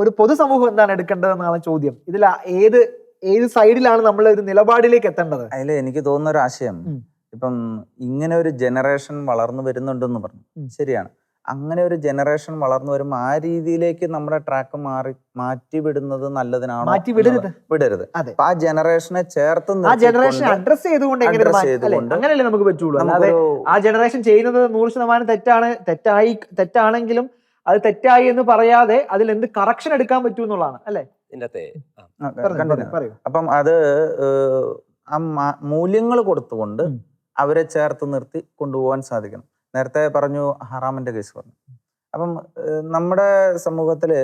ഒരു പൊതുസമൂഹം എന്താണ് എടുക്കേണ്ടതെന്നാണ് ചോദ്യം. ഇതിൽ ഏത് സൈഡിലാണ് നമ്മൾ ഒരു നിലപാടിലേക്ക് എത്തേണ്ടത്? അതിൽ എനിക്ക് തോന്നുന്ന ഒരു ആശയം, ഇപ്പം ഇങ്ങനെ ഒരു ജനറേഷൻ വളർന്നു വരുന്നുണ്ടെന്ന് പറഞ്ഞു, ശരിയാണ്. അങ്ങനെ ഒരു ജനറേഷൻ വളർന്നു വരുമ്പോൾ ആ രീതിയിലേക്ക് നമ്മുടെ ട്രാക്ക് മാറ്റി വിടുന്നത് നല്ലതിനാണോ? വിടരുത്. അപ്പൊ ആ ജനറേഷനെ ചേർത്ത് അഡ്രസ് ചെയ്തുകൊണ്ട് അങ്ങനെയല്ലേ നമുക്ക് പറ്റുള്ളൂ. അല്ലാതെ ആ ജനറേഷൻ ചെയ്യുന്നത് 100% തെറ്റാണെങ്കിലും അത് തെറ്റായി എന്ന് പറയാതെ അതിൽ എന്ത് കറക്ഷൻ എടുക്കാൻ പറ്റൂ എന്നുള്ളതാണ്, അല്ലെ? അപ്പം അത് ആ മൂല്യങ്ങൾ കൊടുത്തുകൊണ്ട് അവരെ ചേർത്ത് നിർത്തി കൊണ്ടുപോകാൻ സാധിക്കണം. നേരത്തെ പറഞ്ഞു, ഹറാമിന്റെ കേസ് പറഞ്ഞു. അപ്പം നമ്മുടെ സമൂഹത്തില്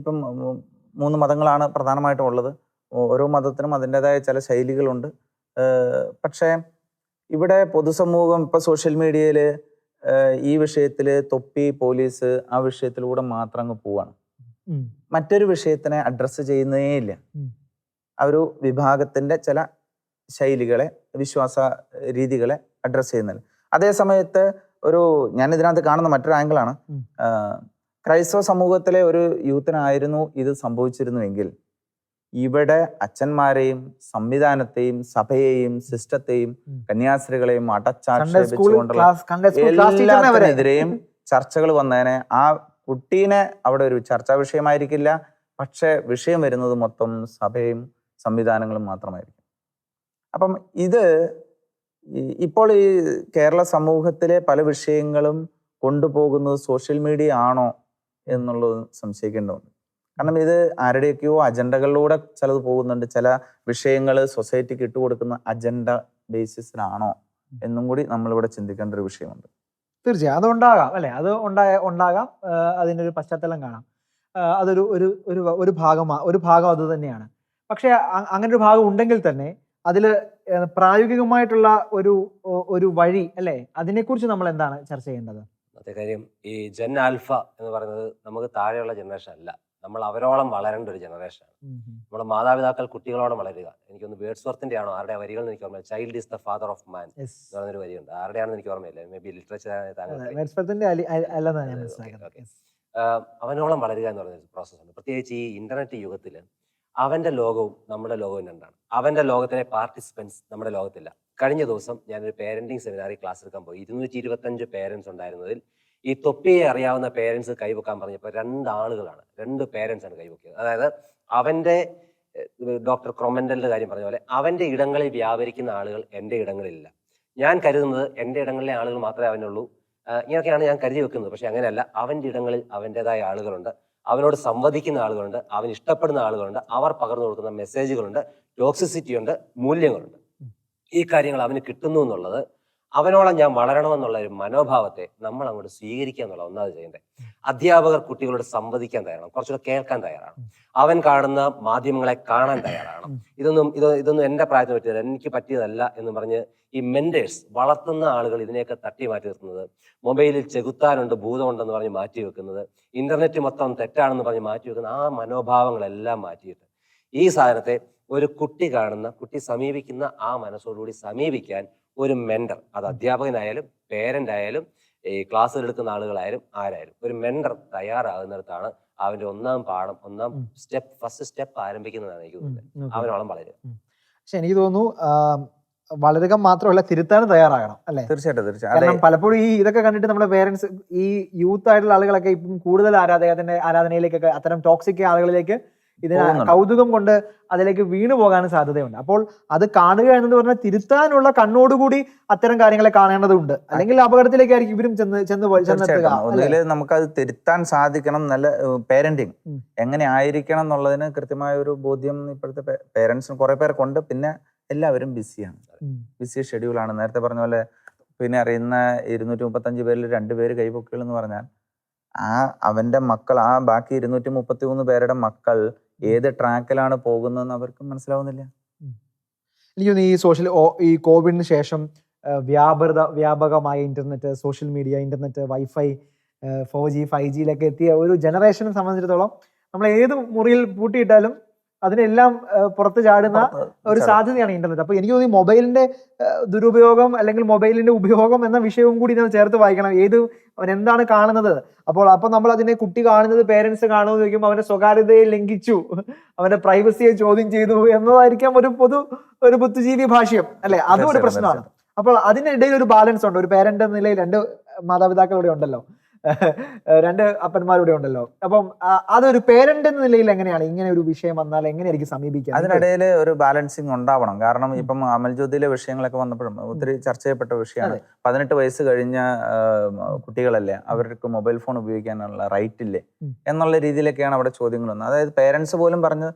ഇപ്പം 3 മതങ്ങളാണ് പ്രധാനമായിട്ടും ഉള്ളത്. ഓരോ മതത്തിനും അതിൻ്റെതായ ചില ശൈലികളുണ്ട്. പക്ഷേ ഇവിടെ പൊതുസമൂഹം ഇപ്പൊ സോഷ്യൽ മീഡിയയില് ഈ വിഷയത്തില് തൊപ്പി, പോലീസ്, ആ വിഷയത്തിലൂടെ മാത്രം അങ്ങ് പോവാണ്. മറ്റൊരു വിഷയത്തിനെ അഡ്രസ്സ് ചെയ്യുന്നേ ഇല്ല. ആ ഒരു വിഭാഗത്തിന്റെ ചില ശൈലികളെ, വിശ്വാസ രീതികളെ അഡ്രസ്സ് ചെയ്യുന്നില്ല. അതേ സമയത്ത് ഞാൻ ഇതിനകത്ത് കാണുന്ന മറ്റൊരു ആംഗിളാണ്, ക്രൈസ്തവ സമൂഹത്തിലെ ഒരു യൂത്തിനായിരുന്നു ഇത് സംഭവിച്ചിരുന്നുവെങ്കിൽ ഇവിടെ അച്ഛന്മാരെയും സംവിധാനത്തെയും സഭയെയും സിസ്റ്റത്തെയും കന്യാസ്ത്രീകളെയും അടച്ചാക്ഷേപിച്ചുകൊണ്ടുള്ള എല്ലാത്തിനെതിരെയും ചർച്ചകൾ വന്നേനെ. ആ കുട്ടീനെ അവിടെ ഒരു ചർച്ചാ വിഷയമായിരിക്കില്ല, പക്ഷെ വിഷയം വരുന്നത് മൊത്തം സഭയും സംവിധാനങ്ങളും മാത്രമായിരിക്കും. അപ്പം ഇത് ഇപ്പോൾ ഈ കേരള സമൂഹത്തിലെ പല വിഷയങ്ങളും കൊണ്ടുപോകുന്നത് സോഷ്യൽ മീഡിയ ആണോ എന്നുള്ളത് സംശയിക്കേണ്ടതുണ്ട്. കാരണം ഇത് ആരുടെയൊക്കെയോ അജണ്ടകളിലൂടെ ചിലത് പോകുന്നുണ്ട്. ചില വിഷയങ്ങൾ സൊസൈറ്റിക്ക് ഇട്ടുകൊടുക്കുന്ന അജണ്ട ബേസിസിലാണോ എന്നും കൂടി നമ്മളിവിടെ ചിന്തിക്കേണ്ട ഒരു വിഷയമുണ്ട്. തീർച്ചയായും അത് ഉണ്ടാകാം അല്ലെ, അത് ഉണ്ടാകാം. അതിനൊരു പശ്ചാത്തലം കാണാം. അതൊരു ഒരു ഒരു ഒരു ഭാഗം അത് തന്നെയാണ്. പക്ഷെ അങ്ങനെ ഒരു ഭാഗം ഉണ്ടെങ്കിൽ തന്നെ അതിൽ പ്രായോഗികമായിട്ടുള്ള ഒരു വഴി അല്ലെ, അതിനെക്കുറിച്ച് നമ്മൾ എന്താണ് ചർച്ച ചെയ്യേണ്ടത്? അതേ കാര്യം, ഈ ജെൻ ആൽഫ എന്ന് പറയുന്നത് നമുക്ക് താഴെയുള്ള ജനറേഷൻ അല്ല, നമ്മൾ അവരോളം വളരേണ്ട ഒരു ജനറേഷനാണ്. നമ്മുടെ മാതാപിതാക്കൾ കുട്ടികളോളം വളരുക. എനിക്കൊന്ന് വേർഡ്സ്വർത്തിന്റെ ആണോ ആരുടെ വരികൾ എനിക്ക് ഓർമ്മയില്ല, child is the father of മാൻ എന്ന് പറഞ്ഞൊരു വരിയുണ്ട്. ആരുടെയാണെന്ന് എനിക്ക് ഓർമ്മയില്ല, മേ ബി ലിറ്ററേച്ചർ. അവനോളം വളരുക എന്ന് പറയുന്ന പ്രോസസ്സുണ്ട്. പ്രത്യേകിച്ച് ഈ ഇന്റർനെറ്റ് യുഗത്തിൽ അവന്റെ ലോകവും നമ്മുടെ ലോകവും രണ്ടാണ്. അവന്റെ ലോകത്തിലെ പാർട്ടിസിപ്പൻസ് നമ്മുടെ ലോകത്തില്ല. കഴിഞ്ഞ ദിവസം ഞാനൊരു പേരന്റിങ് സെമിനാറിൽ ക്ലാസ് എടുക്കാൻ പോയി. 225 പേരൻസ് ഉണ്ടായിരുന്നതിൽ ഈ തൊപ്പിയെ അറിയാവുന്ന പേരൻസ് കൈവക്കാൻ പറഞ്ഞപ്പോൾ 2 ആളുകളാണ്, 2 പേരൻസ് ആണ് കൈവക്കിയത്. അതായത് അവന്റെ ഡോക്ടർ ക്രൊമൻഡലിന്റെ കാര്യം പറഞ്ഞ പോലെ അവന്റെ ഇടങ്ങളിൽ വ്യാപരിക്കുന്ന ആളുകൾ എൻ്റെ ഇടങ്ങളിലില്ല. ഞാൻ കരുതുന്നത് എൻ്റെ ഇടങ്ങളിലെ ആളുകൾ മാത്രമേ അവനുള്ളൂ, ഇങ്ങനെയൊക്കെയാണ് ഞാൻ കരുതി വെക്കുന്നത്. പക്ഷെ അങ്ങനെയല്ല. അവന്റെ ഇടങ്ങളിൽ അവൻ്റെതായ ആളുകളുണ്ട്, അവനോട് സംവദിക്കുന്ന ആളുകളുണ്ട്, അവൻ ഇഷ്ടപ്പെടുന്ന ആളുകളുണ്ട്, അവർ പകർന്നു കൊടുക്കുന്ന മെസ്സേജുകളുണ്ട്, ടോക്സിസിറ്റി ഉണ്ട്, മൂല്യങ്ങളുണ്ട്. ഈ കാര്യങ്ങൾ അവന് കിട്ടുന്നു എന്നുള്ളത്, അവനോളം ഞാൻ വളരണമെന്നുള്ള ഒരു മനോഭാവത്തെ നമ്മൾ അങ്ങോട്ട് സ്വീകരിക്കുക എന്നുള്ള ഒന്നാമത് ചെയ്യേണ്ടത്. അധ്യാപകർ കുട്ടികളോട് സംവദിക്കാൻ തയ്യാറാണ്, കുറച്ചുകൂടെ കേൾക്കാൻ തയ്യാറാണ്, അവൻ കാണുന്ന മാധ്യമങ്ങളെ കാണാൻ തയ്യാറാണ്. ഇതൊന്നും എൻ്റെ പ്രായത്തിന് പറ്റിയതല്ല, എനിക്ക് പറ്റിയതല്ല എന്ന് പറഞ്ഞ് ഈ മെന്റേഴ്സ്, വളർത്തുന്ന ആളുകൾ ഇതിനെയൊക്കെ തട്ടി മാറ്റി നിർത്തുന്നത്, മൊബൈലിൽ ചെകുത്താനുണ്ട് ഭൂതമുണ്ടെന്ന് പറഞ്ഞ് മാറ്റി വെക്കുന്നത്, ഇന്റർനെറ്റ് മൊത്തം തെറ്റാണെന്ന് പറഞ്ഞ് മാറ്റി വെക്കുന്ന ആ മനോഭാവങ്ങളെല്ലാം മാറ്റിയിട്ട് ഈ സാധനത്തെ ഒരു കുട്ടി സമീപിക്കുന്ന ആ മനസ്സോടുകൂടി സമീപിക്കാൻ ഒരു മെന്റർ, അത് അധ്യാപകനായാലും പേരന്റ് ആയാലും ഈ ക്ലാസ്സിൽ എടുക്കുന്ന ആളുകളായാലും ആരായാലും, ഒരു മെന്റർ തയ്യാറാകുന്നിടത്താണ് അവന്റെ ഫസ്റ്റ് സ്റ്റെപ്പ് ആരംഭിക്കുന്നതാണ് എനിക്ക് തോന്നുന്നത്. അവനോളം വളരുക. പക്ഷെ എനിക്ക് തോന്നുന്നു വളരുക മാത്രമല്ല, തിരുത്താനും തയ്യാറാകണം അല്ലെ? തീർച്ചയായിട്ടും. കാരണം പലപ്പോഴും ഇതൊക്കെ കണ്ടിട്ട് നമ്മുടെ പേരൻസ്, ഈ യൂത്ത് ആയിട്ടുള്ള ആളുകളൊക്കെ ഇപ്പം കൂടുതൽ ആരാധനയിലേക്കൊക്കെ, അത്തരം ടോക്സിക് ആളുകളിലേക്ക് ഇതിന് കൗതുകം കൊണ്ട് അതിലേക്ക് വീണു പോകാനും സാധ്യതയുണ്ട്. അപ്പോൾ അത് കാണുക എന്ന് പറഞ്ഞാൽ തിരുത്താനുള്ള കണ്ണോടുകൂടി അത്തരം കാര്യങ്ങളെ കാണേണ്ടതുണ്ട്, അല്ലെങ്കിൽ അപകടത്തിലേക്കായിരിക്കും ഇവരും ചെന്നെത്തുക. നമുക്കത് തിരുത്താൻ സാധിക്കണം. നല്ല പേരന്റിങ് എങ്ങനെ ആയിരിക്കണം എന്നുള്ളതിന് കൃത്യമായ ഒരു ബോധ്യം ഇപ്പോഴത്തെ പേരൻസിന് കുറെ പേർക്കുണ്ട്. പിന്നെ എല്ലാവരും ബിസിയാണ്, ബിസി ഷെഡ്യൂളാണ്. നേരത്തെ പറഞ്ഞ പോലെ പിന്നെ അറിയുന്ന 235 പേരിൽ 2 പേര് കൈപൊക്കുകൾ എന്ന് പറഞ്ഞാൽ അവന്റെ മക്കൾ, ബാക്കി 233 പേരുടെ മക്കൾ ഏത് ട്രാക്കിലാണ് പോകുന്നതെന്ന് അവർക്ക് മനസ്സിലാവുന്നില്ല. എനിക്ക് തോന്നുന്നു ഈ കോവിഡിന് ശേഷം വ്യാപകമായ internet, social media, internet, wifi, 4G 5Gയിലൊക്കെ എത്തിയ ഒരു ജനറേഷനെ സംബന്ധിച്ചിടത്തോളം നമ്മൾ ഏത് മുറിയിൽ പൂട്ടിയിട്ടാലും അതിനെല്ലാം പുറത്ത് ചാടുന്ന ഒരു സാധ്യതയാണ് ഇന്റർനെറ്റ്. അപ്പൊ എനിക്ക് തോന്നി മൊബൈലിന്റെ ദുരുപയോഗം അല്ലെങ്കിൽ മൊബൈലിന്റെ ഉപയോഗം എന്ന വിഷയവും കൂടി നമ്മൾ ചേർത്ത് വായിക്കണം. അവൻ എന്താണ് കാണുന്നത്? അപ്പൊ നമ്മൾ അതിനെ, കുട്ടി കാണുന്നത് പേരൻസ് കാണുമെന്ന് ചോദിക്കുമ്പോൾ അവന്റെ സ്വകാര്യതയെ ലംഘിച്ചു, അവന്റെ പ്രൈവസിയെ ചോദ്യം ചെയ്തു എന്നതായിരിക്കാം ഒരു ബുദ്ധിജീവി ഭാഷ്യം അല്ലെ? അതും ഒരു പ്രശ്നമാണ്. അപ്പോൾ അതിനിടയിൽ ഒരു ബാലൻസ് ഉണ്ട്. ഒരു പേരന്റ് എന്ന നിലയിൽ 2 മാതാപിതാക്കൾ ഇവിടെ ഉണ്ടല്ലോ, 2 അപ്പന്മാരുടെ ഉണ്ടല്ലോ. അപ്പം അതൊരു പേരന്റ് എന്ന നിലയിൽ എങ്ങനെയാണ് ഇങ്ങനെ ഒരു വിഷയം വന്നാൽ എങ്ങനെയായിരിക്കും സമീപിക്കുക? അതിനിടയിൽ ഒരു ബാലൻസിങ് ഉണ്ടാവണം. കാരണം ഇപ്പം അമൽജ്യോതിയിലെ വിഷയങ്ങളൊക്കെ വന്നപ്പോഴും ഒത്തിരി ചർച്ച ചെയ്യപ്പെട്ട വിഷയമാണ്. 18 വയസ്സ് കഴിഞ്ഞ കുട്ടികളല്ലേ, അവർക്ക് മൊബൈൽ ഫോൺ ഉപയോഗിക്കാനുള്ള റൈറ്റ് ഇല്ലേ എന്നുള്ള രീതിയിലൊക്കെയാണ് അവിടെ ചോദ്യങ്ങൾ വന്നത്. അതായത് പേരൻസ് പോലും പറഞ്ഞ്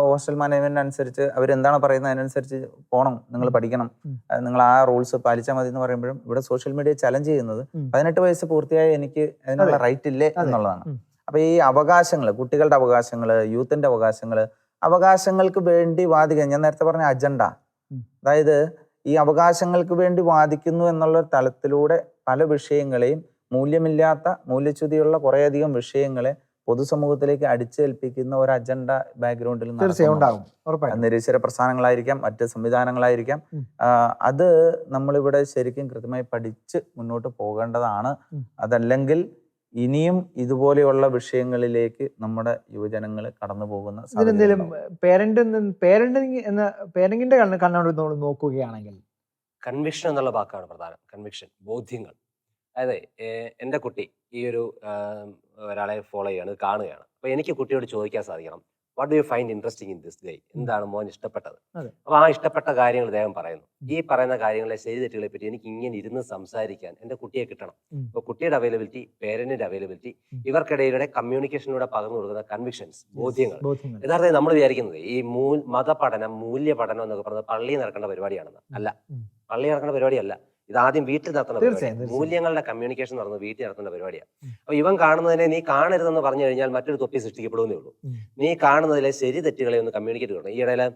ഹോസ്റ്റൽ മാനേജ്മെന്റ് അനുസരിച്ച് അവരെന്താണ് പറയുന്നത് അതിനനുസരിച്ച് പോകണം, നിങ്ങൾ പഠിക്കണം, നിങ്ങൾ ആ റൂൾസ് പാലിച്ചാൽ മതി എന്ന് പറയുമ്പോഴും ഇവിടെ സോഷ്യൽ മീഡിയ ചലഞ്ച് ചെയ്യുന്നത് 18 വയസ്സ് പൂർത്തിയായ എനിക്ക് അതിനുള്ള റൈറ്റ് ഇല്ലേ എന്നുള്ളതാണ്. അപ്പൊ ഈ അവകാശങ്ങൾ, കുട്ടികളുടെ അവകാശങ്ങൾ, യൂത്തിന്റെ അവകാശങ്ങൾക്ക് വേണ്ടി വാദിക്കാൻ, ഞാൻ നേരത്തെ പറഞ്ഞ അജണ്ട, അതായത് ഈ അവകാശങ്ങൾക്ക് വേണ്ടി വാദിക്കുന്നു എന്നുള്ള തലത്തിലൂടെ പല വിഷയങ്ങളെയും, മൂല്യച്യുതിയുള്ള കുറേയധികം വിഷയങ്ങളെ പൊതുസമൂഹത്തിലേക്ക് അടിച്ചേൽപ്പിക്കുന്ന ഒരു അജണ്ട ബാക്ക്ഗ്രൗണ്ടിൽ നിരീശ്വര പ്രസ്ഥാനങ്ങളായിരിക്കാം, മറ്റ് സംവിധാനങ്ങളായിരിക്കാം. അത് നമ്മളിവിടെ ശരിക്കും കൃത്യമായി പഠിച്ച് മുന്നോട്ട് പോകേണ്ടതാണ്. അതല്ലെങ്കിൽ ഇനിയും ഇതുപോലെയുള്ള വിഷയങ്ങളിലേക്ക് നമ്മുടെ യുവജനങ്ങൾ കടന്നു പോകുന്ന പേരന്റിന്റെ കണ്ണോട് നോക്കുകയാണെങ്കിൽ കൺവിക്ഷൻ എന്നുള്ള വാക്കാണ് പ്രധാനം. കൺവിക്ഷൻ, ബോധ്യങ്ങൾ. അതായത് എൻ്റെ കുട്ടി ഈ ഒരു ഒരാളെ ഫോളോ ചെയ്യാണ്, കാണുകയാണ്. അപ്പോൾ എനിക്ക് കുട്ടിയോട് ചോദിക്കാൻ സാധിക്കണം, what do you find interesting in this guy, എന്താണ് മോൻ ഇഷ്ടപ്പെട്ടത്? അതെ. അപ്പൊ ആ ഇഷ്ടപ്പെട്ട കാര്യങ്ങൾ അദ്ദേഹം പറയുന്നു. ഈ പറയുന്ന കാര്യങ്ങളെ ശരി തെറ്റുകളെ പറ്റി എനിക്ക് ഇങ്ങനെ ഇരുന്ന് സംസാരിക്കാൻ എന്റെ കുട്ടിയെ കിട്ടണം. അപ്പൊ കുട്ടിയുടെ അവൈലബിലിറ്റി, പേരന്റിന്റെ അവൈലബിലിറ്റി, ഇവർക്കിടയിലൂടെ കമ്മ്യൂണിക്കേഷനിലൂടെ പകർന്നു കൊടുക്കുന്ന കൺവിക്ഷൻസ്, ബോധ്യങ്ങൾ. യഥാർത്ഥത്തിൽ നമ്മൾ വിചാരിക്കുന്നത് ഈ മതപഠനം, മൂല്യപഠനം എന്നൊക്കെ പറയുന്നത് പള്ളിയിൽ നടക്കേണ്ട പരിപാടിയാണെന്ന്. അല്ല, പള്ളി നടക്കേണ്ട പരിപാടിയല്ല. ഇത് ആദ്യം വീട്ടിൽ നടത്തുന്ന പരിപാടി. മൂല്യങ്ങളുടെ കമ്മ്യൂണിക്കേഷൻ നടന്നത് വീട്ടിൽ നടത്തുന്ന പരിപാടിയാണ്. അപ്പൊ ഇവൻ കാണുന്നതിനെ നീ കാണരുതെന്ന് പറഞ്ഞു കഴിഞ്ഞാൽ മറ്റൊരു തൊപ്പി സൃഷ്ടിക്കപ്പെടുന്നേ ഉള്ളൂ. നീ കാണുന്നതിലെ ശരി തെറ്റുകളെ ഒന്ന് കമ്മ്യൂണിക്കേറ്റ് ചെയ്യണം. ഈ ഇടയില്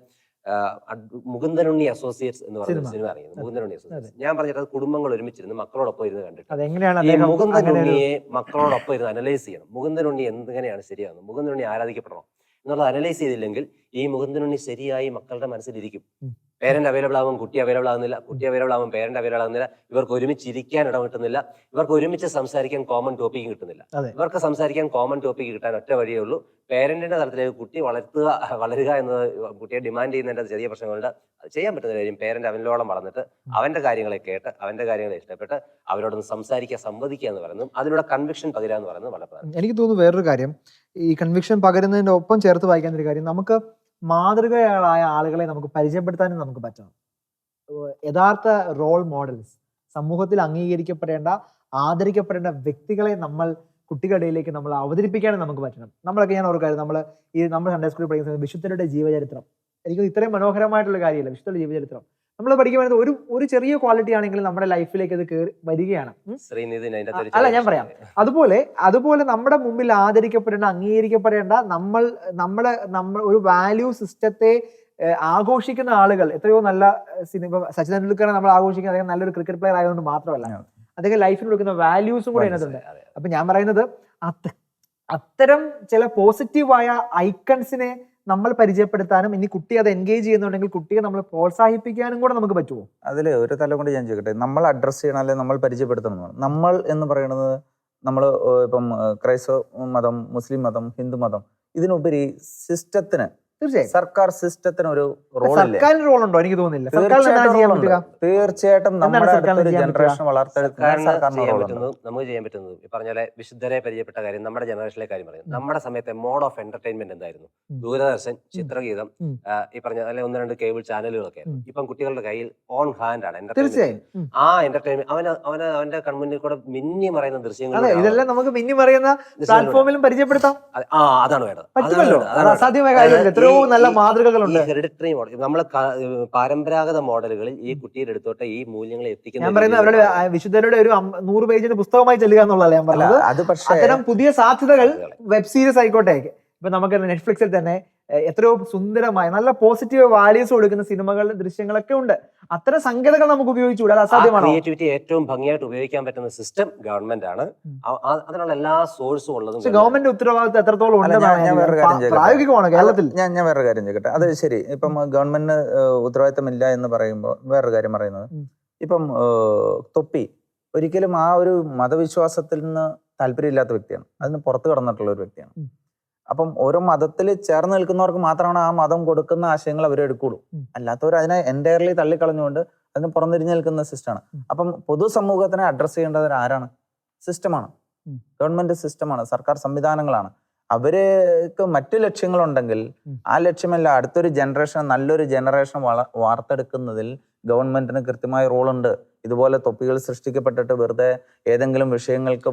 മുകുന്ദനുണ്ണി അസോസിയേറ്റ്സ് എന്ന് പറഞ്ഞ സിനിമ അറിയുന്നത്. മുകുന്ദനുണ്ണി അസോസിയേറ്റ്സ് ഞാൻ പറഞ്ഞിട്ട് അത് കുടുംബങ്ങൾ ഒരുമിച്ചിരുന്ന് മക്കളോടൊപ്പം ഇരുന്ന് കണ്ടിട്ട് ഈ മുകുന്ദനുണ്ണിയെ മക്കളോടൊപ്പം ഇരുന്ന് അനലൈസ് ചെയ്യണം. മുകുന്ദനുണ്ണി എന്തെങ്ങനെയാണ് ശരിയാകുന്നത്, മുകുന്ദനുണ്ണി ആരാധിക്കപ്പെടണം എന്നുള്ളത് അനലൈസ് ചെയ്തില്ലെങ്കിൽ ഈ മുകുന്ദനുണ്ണി ശരിയായി മക്കളുടെ മനസ്സിലിരിക്കും. പേരന്റ് അവൈലബിൾ ആവും, കുട്ടി അവൈലബിൾ ആകുന്നില്ല, കുട്ടി അവൈലബിൾ ആവും, പേരന്റ് അവൈലബിൾ ആകുന്നില്ല. ഇവർക്ക് ഒരുമിച്ച് ഇരിക്കാൻ ഇടം കിട്ടുന്നില്ല, ഇവർക്ക് ഒരുമിച്ച് സംസാരിക്കാൻ കോമൺ ടോപ്പിക് കിട്ടുന്നില്ല. ഇവർക്ക് സംസാരിക്കാൻ കോമൺ ടോപ്പിക് കിട്ടാൻ ഒറ്റ വഴിയേ ഉള്ളൂ, പേരന്റിന്റെ തലത്തിലേക്ക് കുട്ടി വളരുക എന്നത് കുട്ടിയെ ഡിമാൻഡ് ചെയ്യുന്നതിന്റെ ചെറിയ പ്രശ്നങ്ങളുണ്ട്. അത് ചെയ്യാൻ പറ്റുന്ന കാര്യം പേരന്റ് അവനോളം വളർന്നിട്ട് അവന്റെ കാര്യങ്ങളെ കേട്ട് അവന്റെ കാര്യങ്ങളെ ഇഷ്ടപ്പെട്ട് അവരോടൊന്ന് സംസാരിക്കുക, സംവദിക്കുക എന്ന് പറയുന്നത്, അതിലൂടെ കൺവിക്ഷൻ പകരുക എന്ന് പറയുന്നത് വളരെ പ്രധാനം. എനിക്ക് തോന്നുന്നു വേറൊരു കാര്യം, ഈ കൺവിക്ഷൻ പകരുന്നതിന്റെ ഒപ്പം ചേർത്ത് വായിക്കാൻ ഒരു കാര്യം, നമുക്ക് മാതൃകകളായ ആളുകളെ നമുക്ക് പരിചയപ്പെടുത്താനും നമുക്ക് പറ്റണം. യഥാർത്ഥ റോൾ മോഡൽസ്, സമൂഹത്തിൽ അംഗീകരിക്കപ്പെടേണ്ട, ആദരിക്കപ്പെടേണ്ട വ്യക്തികളെ നമ്മൾ കുട്ടികളുടെ ഇടയിലേക്ക് നമ്മൾ അവതരിപ്പിക്കാനും നമുക്ക് പറ്റണം. നമ്മളൊക്കെ ഞാൻ ഓർക്കാറ്, നമ്മൾ സൺഡേ സ്കൂളിൽ പഠിക്കുന്ന സമയത്ത് വിശുദ്ധരുടെ ജീവചരിത്രം, എനിക്ക് ഇത്രയും മനോഹരമായിട്ടുള്ള കാര്യമല്ല വിശുദ്ധരുടെ ജീവചരിത്രം. നമ്മൾ പഠിക്കുമ്പോൾ ഒരു ചെറിയ ക്വാളിറ്റി ആണെങ്കിലും നമ്മുടെ ലൈഫിലേക്ക് അത് കയറി വരികയാണ്. അല്ല, ഞാൻ പറയാം, അതുപോലെ നമ്മുടെ മുമ്പിൽ ആദരിക്കപ്പെടേണ്ട, അംഗീകരിക്കപ്പെടേണ്ട, നമ്മൾ ഒരു വാല്യൂ സിസ്റ്റത്തെ ആഘോഷിക്കുന്ന ആളുകൾ എത്രയോ നല്ല സിനിമ. സച്ചിൻ തെണ്ടുൽക്കറെ നമ്മൾ ആഘോഷിക്കുന്ന അദ്ദേഹം നല്ലൊരു ക്രിക്കറ്റ് പ്ലെയർ ആയതുകൊണ്ട് മാത്രമല്ല, അദ്ദേഹം ലൈഫിൽ കൊടുക്കുന്ന വാല്യൂസും കൂടെ അതിനകത്തുണ്ട്. അപ്പൊ ഞാൻ പറയുന്നത് അത്തരം ചില പോസിറ്റീവായ ഐക്കൺസിനെ നമ്മൾ പരിചയപ്പെടുത്താനും, ഇനി കുട്ടി അത് എൻഗേജ് ചെയ്യുന്നുണ്ടെങ്കിൽ കുട്ടിയെ നമ്മൾ പ്രോത്സാഹിപ്പിക്കാനും കൂടെ നമുക്ക് പറ്റുമോ? അതിൽ ഒരു തലം കൊണ്ട് ഞാൻ ചോദിക്കട്ടെ, നമ്മൾ അഡ്രസ്സ് ചെയ്യണം, അല്ലെങ്കിൽ നമ്മൾ പരിചയപ്പെടുത്തണം. നമ്മൾ എന്ന് പറയുന്നത് നമ്മൾ ഇപ്പം ക്രൈസ്തവ മതം, മുസ്ലിം മതം, ഹിന്ദു മതം, ഇതിനുപരി സിസ്റ്റത്തിന്, തീർച്ചയായും സർക്കാർ സിസ്റ്റത്തിന് ഒരു സർക്കാരിന് റോൾ ഉണ്ടോ? എനിക്ക് തോന്നുന്നില്ല. തീർച്ചയായിട്ടും നമ്മുടെ അടുത്തൊരു ജനറേഷൻ വളർത്തെടുക്കാൻ നമുക്ക് ചെയ്യാൻ പറ്റുന്നത് ഈ പറഞ്ഞ വിശുദ്ധരെ പരിചയപ്പെട്ട കാര്യം, നമ്മുടെ ജനറേഷനിലെ കാര്യം പറയുന്നത്. നമ്മുടെ സമയത്തെ മോഡ് ഓഫ് എന്റർടൈൻമെന്റ് എന്തായിരുന്നു? ദൂരദർശൻ, ചിത്രഗീതം, ഈ പറഞ്ഞ അല്ലെ 1-2 കേബിൾ ചാനലുകളൊക്കെ ആയിരുന്നു. ഇപ്പം കുട്ടികളുടെ കയ്യിൽ ഓൺ ഹാൻഡ് ആണ് എന്റർടൈൻമെന്റ്. ആ എന്റർടൈൻമെന്റ് അവന്റെ കൺമുന്നിൽ കൂടെ മിന്നി മറയുന്ന ദൃശ്യങ്ങൾ, ഇതെല്ലാം നമുക്ക് മിന്നി മറയുന്ന പ്ലാറ്റ്ഫോമിലും പരിചയപ്പെടുത്താം. അതാണ് വേണ്ടത്. അസാധ്യമായ കാര്യം. നല്ല മാതൃകകളുണ്ട്. ഹെറിഡിറ്ററി മോഡൽ, നമ്മളെ പരമ്പരാഗത മോഡലുകളിൽ ഈ കുട്ടിയുടെ അടുത്തോട്ട് ഈ മൂല്യങ്ങളെ എത്തിക്കുന്ന, ഞാൻ പറയുന്നത് അവരുടെ വിശുദ്ധരുടെ ഒരു 100 പേജിന്റെ പുസ്തകമായി ചെല്ലുക എന്നുള്ളതല്ല ഞാൻ പറഞ്ഞത്. അത്തരം പുതിയ സാധ്യതകൾ വെബ് സീരീസ് ആയിക്കോട്ടെ, ഇപ്പൊ നമുക്ക് നെറ്റ്ഫ്ലിക്സിൽ തന്നെ എത്രയോ സുന്ദരമായ നല്ല പോസിറ്റീവ് വാല്യൂസ് കൊടുക്കുന്ന സിനിമകൾ, ദൃശ്യങ്ങളൊക്കെ ഉണ്ട്. അത്തരം സംഗതികൾ നമുക്ക് ഉപയോഗിച്ചുകൂടാ, അത് അസാധ്യമാണ്. ക്രിയേറ്റിവിറ്റി ഏറ്റവും ഭംഗിയായിട്ട് ഉപയോഗിക്കാൻ പറ്റുന്ന സിസ്റ്റം ഗവൺമെന്റ് ആണ്. അതിനുള്ള എല്ലാ സോഴ്സും ഉള്ളതും. ഗവൺമെന്റ് ഉത്തരവാദിത്വം എത്രത്തോളം പ്രായോഗികമാണ് കേരളത്തിൽ. ഞാൻ വേറൊരു കാര്യം ചോദിക്കട്ടെ. അത് ശരി, ഇപ്പം ഗവൺമെന്റിന് ഉത്തരവാദിത്തമില്ല എന്ന് പറയുമ്പോൾ വേറൊരു കാര്യം പറയുന്നത്, ഇപ്പം തൊപ്പി ഒരിക്കലും ആ ഒരു മതവിശ്വാസത്തിൽ നിന്ന് താല്പര്യമില്ലാത്ത വ്യക്തിയാണ്, അതിന് പുറത്ത് കടന്നിട്ടുള്ള ഒരു വ്യക്തിയാണ്. അപ്പം ഓരോ മതത്തിൽ ചേർന്ന് നിൽക്കുന്നവർക്ക് മാത്രമാണ് ആ മതം കൊടുക്കുന്ന ആശയങ്ങൾ അവർ എടുക്കുള്ളൂ. അല്ലാത്തവർ അതിനെ എൻറ്റയർലി തള്ളിക്കളഞ്ഞുകൊണ്ട് അതിന് പുറംതിരിഞ്ഞ് നിൽക്കുന്ന സിസ്റ്റമാണ്. അപ്പം പൊതുസമൂഹത്തിനെ അഡ്രസ്സ് ചെയ്യേണ്ടത് ആരാണ്? സിസ്റ്റമാണ്, ഗവൺമെന്റ് സിസ്റ്റമാണ്, സർക്കാർ സംവിധാനങ്ങളാണ്. അവർക്ക് മറ്റു ലക്ഷ്യങ്ങളുണ്ടെങ്കിൽ ആ ലക്ഷ്യമല്ല, അടുത്തൊരു ജനറേഷൻ, നല്ലൊരു ജനറേഷൻ വാർത്തെടുക്കുന്നതിൽ ഗവൺമെന്റിന് കൃത്യമായ റോളുണ്ട്. ഇതുപോലെ തൊപ്പികൾ സൃഷ്ടിക്കപ്പെട്ടിട്ട് വെറുതെ ഏതെങ്കിലും വിഷയങ്ങൾക്ക്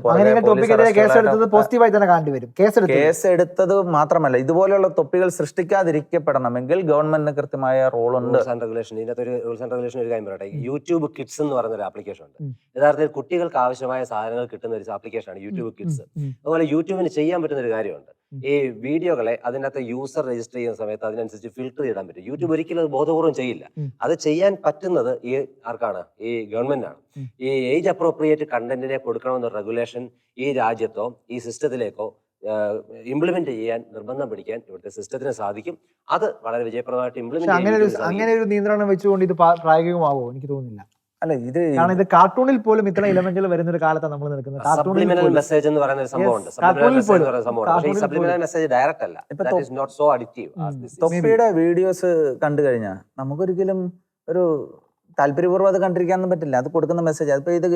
കേസ് എടുത്തത് മാത്രമല്ല, ഇതുപോലെയുള്ള തൊപ്പികൾ സൃഷ്ടിക്കാതിരിക്കപ്പെടണമെങ്കിൽ ഗവൺമെന്റിന് കൃത്യമായ റോളുണ്ട്. ഒരു കാര്യം പറയട്ടെ, യൂട്യൂബ് കിഡ്സ് എന്ന് പറയുന്ന ഒരു ആപ്ലിക്കേഷൻ ഉണ്ട്. യഥാർത്ഥത്തിൽ കുട്ടികൾക്ക് ആവശ്യമായ സാധനങ്ങൾ കിട്ടുന്ന ഒരു ആപ്ലിക്കേഷനാണ് യൂട്യൂബ് കിഡ്സ്. അതുപോലെ യൂട്യൂബിന് ചെയ്യാൻ പറ്റുന്ന ഒരു കാര്യമുണ്ട്, ഈ വീഡിയോകളെ അതിനകത്ത് യൂസർ രജിസ്റ്റർ ചെയ്യുന്ന സമയത്ത് അതിനനുസരിച്ച് ഫിൽട്ടർ ചെയ്താൻ പറ്റും. യൂട്യൂബ് ഒരിക്കലും അത് ബോധപൂർവ്വം ചെയ്യില്ല. അത് ചെയ്യാൻ പറ്റുന്നത് ഈ ആർക്കാണ്? ഈ ഗവൺമെന്റ് ആണ്. ഈ ഏജ് അപ്രോപ്രിയേറ്റ് കണ്ടന്റിനെ കൊടുക്കണമെന്ന റെഗുലേഷൻ ഈ രാജ്യത്തോ ഈ സിസ്റ്റത്തിലേക്കോ ഇംപ്ലിമെന്റ് ചെയ്യാൻ, നിർബന്ധം പിടിക്കാൻ ഇവിടുത്തെ സിസ്റ്റത്തിന് സാധിക്കും. അത് വളരെ വിജയപ്രദമായിട്ട് ഇംപ്ലിമെന്റ്. അങ്ങനെ ഒരു നിയന്ത്രണം വെച്ചുകൊണ്ട് ഇത് പ്രായോഗികമാവോ? എനിക്ക് തോന്നുന്നില്ല. അല്ല, ഇത് കാർട്ടൂണിൽ പോലും ഇത്ര എലമെന്റുകൾ വരുന്ന ഒരു കാലത്താണ് നമ്മൾ നിൽക്കുന്നത്. സപ്ലിമിനൽ മെസ്സേജ് എന്ന് പറയുന്ന ഒരു സംഭവമുണ്ട്. സപ്ലിമിനൽ മെസ്സേജ് ഡയറക്റ്റ് അല്ല. തൊപ്പിയുടെ വീഡിയോസ് കണ്ടു കഴിഞ്ഞാൽ നമുക്കൊരിക്കലും ഒരു താല്പര്യപൂർവ്വം അത് കണ്ടിരിക്കാനൊന്നും പറ്റില്ല. അത് കൊടുക്കുന്ന മെസ്സേജ്, അതിപ്പോ ഇത്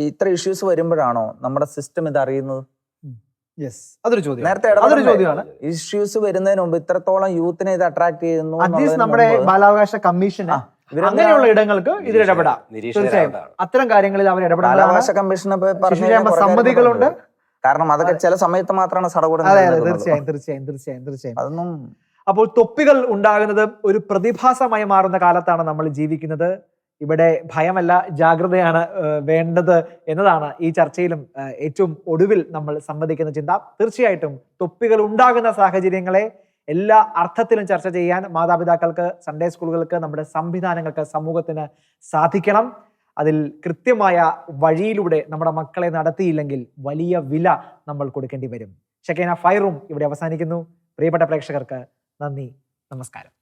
ഇത്ര ഇഷ്യൂസ് വരുമ്പോഴാണോ നമ്മുടെ സിസ്റ്റം ഇത് അറിയുന്നത്? യെസ്, അതൊരു ചോദ്യം. നേരത്തെ അതൊരു ചോദ്യമാണ്. ഇഷ്യൂസ് വരുന്നതിന് മുമ്പ് ഇത്രത്തോളം യൂത്തിനെ ഇത് അട്രാക്ട് ചെയ്യുന്നു അറ്റ്ലീസ്റ്റ് നമ്മുടെ ബാലാവകാശ കമ്മീഷന് അങ്ങനെയുള്ള ഇടങ്ങൾക്ക് ഇതിൽ ഇടപെടാം. തീർച്ചയായും അത്തരം കാര്യങ്ങളിൽ അവർ ഇടപെടാൻ ബാലാവകാശ കമ്മീഷനെ സമ്മതികളുണ്ട്. കാരണം അതൊക്കെ ചില സമയത്ത് മാത്രമാണ് അതെ, തീർച്ചയായും തീർച്ചയായും തീർച്ചയായും തീർച്ചയായും അതൊന്നും. അപ്പോൾ തൊപ്പികൾ ഉണ്ടാകുന്നത് ഒരു പ്രതിഭാസമായി മാറുന്ന കാലത്താണ് നമ്മൾ ജീവിക്കുന്നത്. ഇവിടെ ഭയമല്ല, ജാഗ്രതയാണ് വേണ്ടത് എന്നതാണ് ഈ ചർച്ചയിലും ഏറ്റവും ഒടുവിൽ നമ്മൾ സംവദിക്കുന്ന ചിന്ത. തീർച്ചയായിട്ടും തൊപ്പികൾ ഉണ്ടാകുന്ന സാഹചര്യങ്ങളെ എല്ലാ അർത്ഥത്തിലും ചർച്ച ചെയ്യാൻ മാതാപിതാക്കൾക്ക്, സൺഡേ സ്കൂളുകൾക്ക്, നമ്മുടെ സംവിധാനങ്ങൾക്ക്, സമൂഹത്തിന് സാധിക്കണം. അതിൽ കൃത്യമായ വഴിയിലൂടെ നമ്മുടെ മക്കളെ നടത്തിയില്ലെങ്കിൽ വലിയ വില നമ്മൾ കൊടുക്കേണ്ടി വരും. ഷെക്കീന ഫൈറും ഇവിടെ അവസാനിക്കുന്നു. പ്രിയപ്പെട്ട പ്രേക്ഷകർക്ക് നന്ദി, നമസ്കാരം.